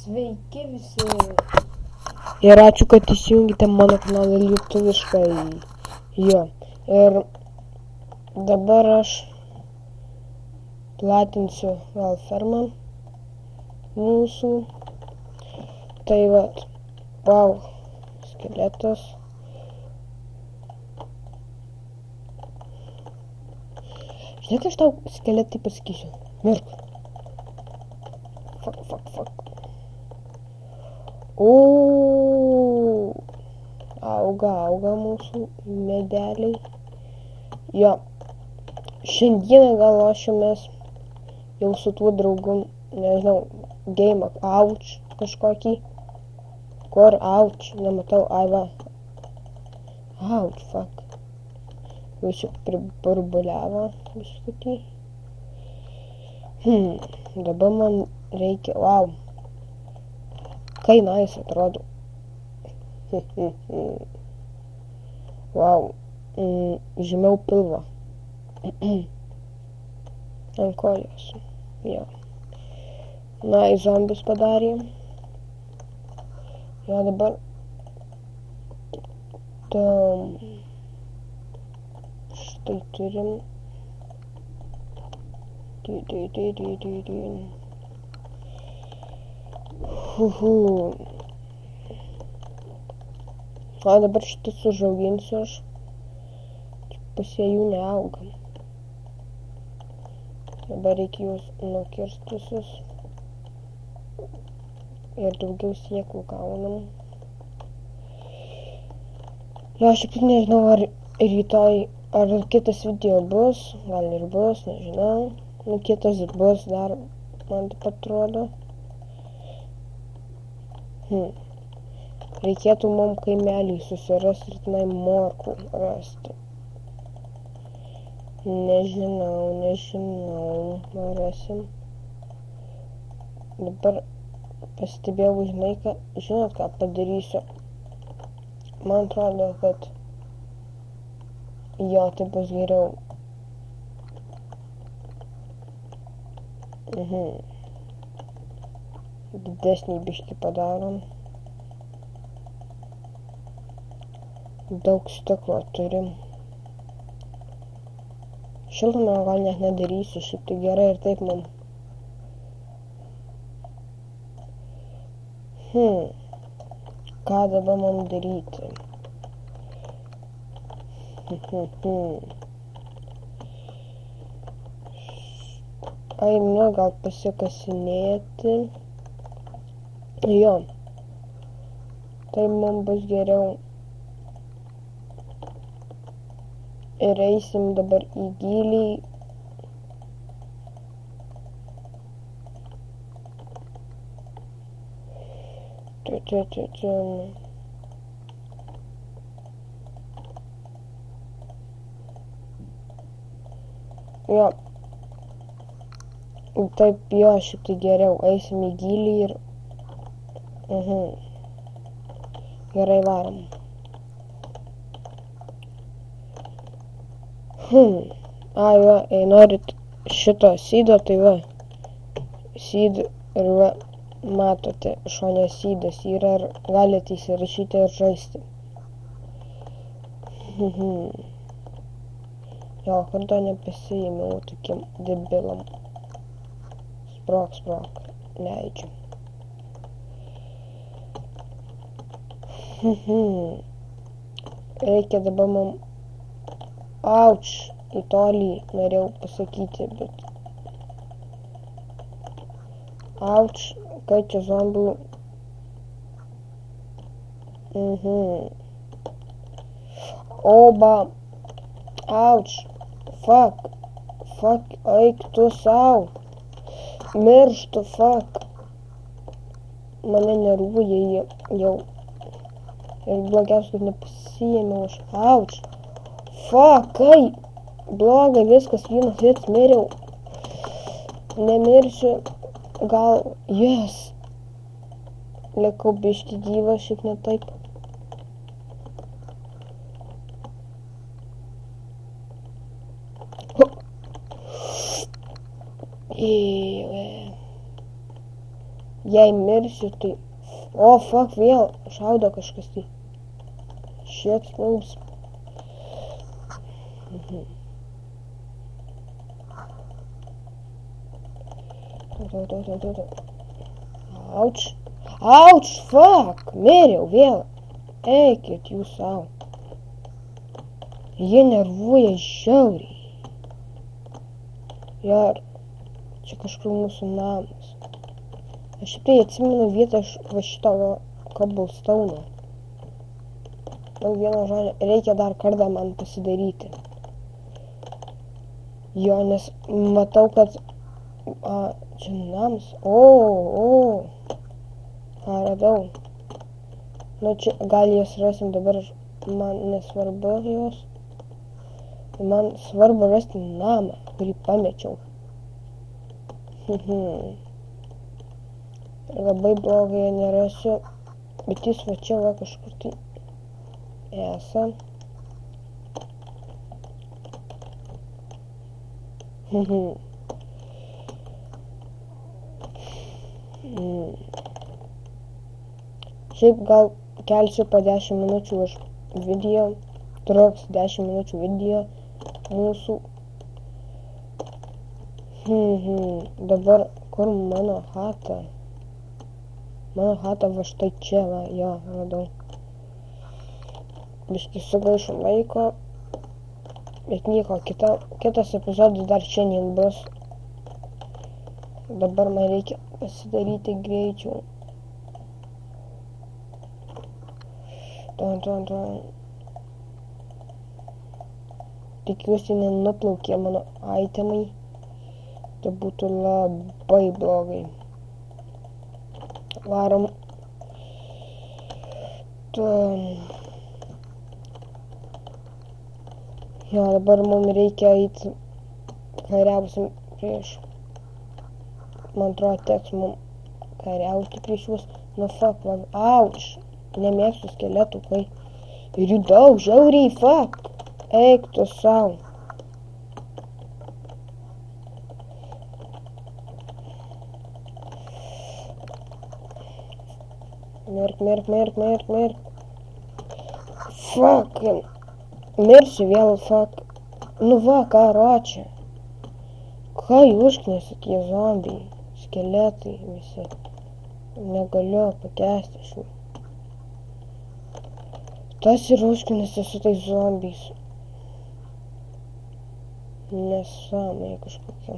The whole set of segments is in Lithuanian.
Sveiki visi. Ir ačiū, kad įsijungite mano kanalą lietuviškai. Jo. Ir dabar aš platinsiu gal fermą mūsų. Tai vat. Wow. Skeletas. Žinai, kai aš tau skeletai pasakysiu. Mirk. Fuck. Auga mūsų medeliai. Jo. Šiandieną gal lošimės jau su tuo draugu, nežinau, game ouch kažkokį. Kur ouch, nematau, aiva. Ouch, fuck. Jau čia priburbuliavo biškutį. Dabar man reikia, wow. Kai nice atrodo. Wow. Žemiau pilvo. Ant kojos. Jo. Na, į zombius padarėm. Jo, dabar. Štai turim. O dabar šitus užauginsiu aš. Pas jų neauga. Dabar reikia juos nukirsti visus. Ir daugiau sėklų gaunam. Jo, aš tik nežinau, ar rytoj, ar kitas video bus. Gal ir bus, nežinau. Nu, kitas ir bus dar, man taip atrodo. Reikėtų mum kaimelį susirasti ir tenai morkų rasti. Nežinau, rasim. Dabar pastebėjau, žinot, ką padarysiu. Man atrodo, kad jo, tai bus geriau. Didesnį biškį padarom. Daug stiklo turim. Šiltnamio gal net nedarysiu, šiaip tai gerai ir taip man. Ką dabar man daryti? Einu gal pasikasinėti. Jo. Tai man bus geriau. Ir eisim dabar į gylį. Jo. Taip, jo, šitai geriau. Eisim į gylį ir... Gerai varom. Jo, jei norit šito sydo, tai va. Syd ir va, matote, šone sydas yra ir galite įsirašyti ir žaisti. Jo, karto nepasiėmiau tokiem debilam. Sprok, leidžiu. Reikia dabar mum... Auč, į tolį norėjau pasakyti, bet... Auč, kai čia zombių... Oba... Auč, fuck, eik tu sau. Mirštu, fuck. Mane nervuoja jau. Ir blogiausia, kad nepasiėmiau aš. Auč. Fuck, kai. Blogai, viskas, vienas vietas miriau. Nemirsiu. Gal, yes. Likau biški gyvas, šiaip ne taip. Jei mirsiu, tai... O, fuck, vėl šaudo kažkas tai. Shit, mums. Auč. Auč, fuck, miriau vėl. Eikit jūs savo. Jie nervuoja žiauriai. Ir čia kažkur mūsų namas. Aš šitai atsimenu vietą iš va šito cobblestone. Nu, vieno žodžio, reikia dar kartą man pasidaryti. Jo, nes matau, kad... čia namas. O. Radau. Nu, čia gal jas rasim dabar, man nesvarbu jos. Man svarbu rasti namą, kurį pamečiau. Labai blogai nerasiu, bet jis va čia va kažkur tai esa. Šiaip gal kelsiu po 10 minučių už video, truks 10 minučių video mūsų. Dabar kur mano chata? Mano chata va štai čia, va, jo, radau. Biškį sugaišom laiko, bet nieko, kitas epizodas dar šiandien bus. Dabar man reikia pasidaryti greičiau. Tikiuosi nenuplaukė mano itemai. Tai būtų labai blogai. Varom. Jo, dabar mums reikia eiti kariausim prieš. Man atrodo, teks mums kariauti prieš jūs. Nu, fuck, man. Auč. Nemėgstu skeletų, kai. Ir jų daug, žiauriai, fuck. Eik tu savo. Mirk. Fuck. Mirsiu vėl, fuck. Nu va, karočią. Ką užknėsit tie zombiai? Skeletai visi. Negaliu pakęsti šių. Tas ir užknėsi su tais zombiais. Nesąmonė kažkokia.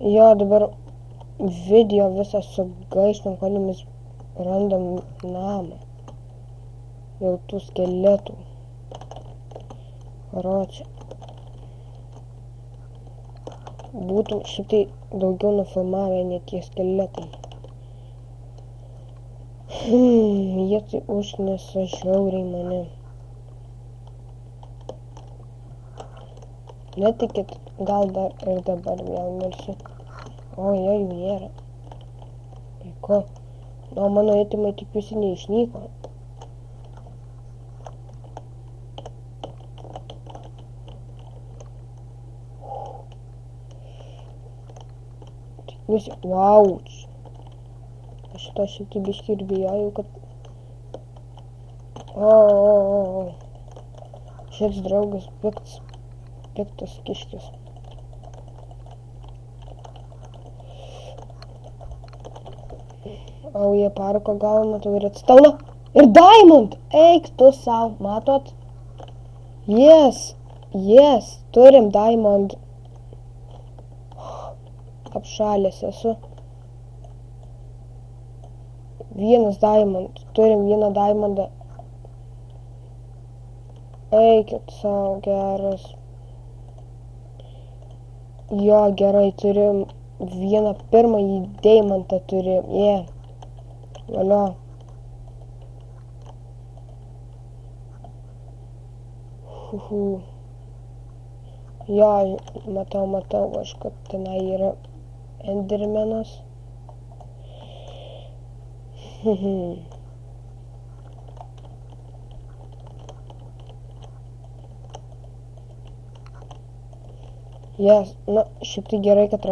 Jo, dabar video visą sugaištam, kol mes randam namą. Jau tų skeletų. Karočią. Būtų šitai daugiau nufilmavę, ne tie skeletai. Jie tai užknėsa žiauriai mane. Netikit, gal dar ir dabar vėl mirsiu. O, jų nėra. Ko? O mano itemai tik visi neišnyko. Tik visi, vauč. Aš šito šitai biškį ir bijojau, kad... O. Šis draugas piktas kiškis. O, jie parko gauna, tu ir atstauna. Ir diamond! Eik tu sau, matot? Yes, turim diamond. Apšalęs esu. Vienas diamond, turim vieną diamondą. Eikit sau, geras. Jo, gerai, turim vieną pirmąjį diamantą turim, Valio. Jo, matau, aš kad tenai yra endermenas. Jas, na, šiaip tai gerai, kad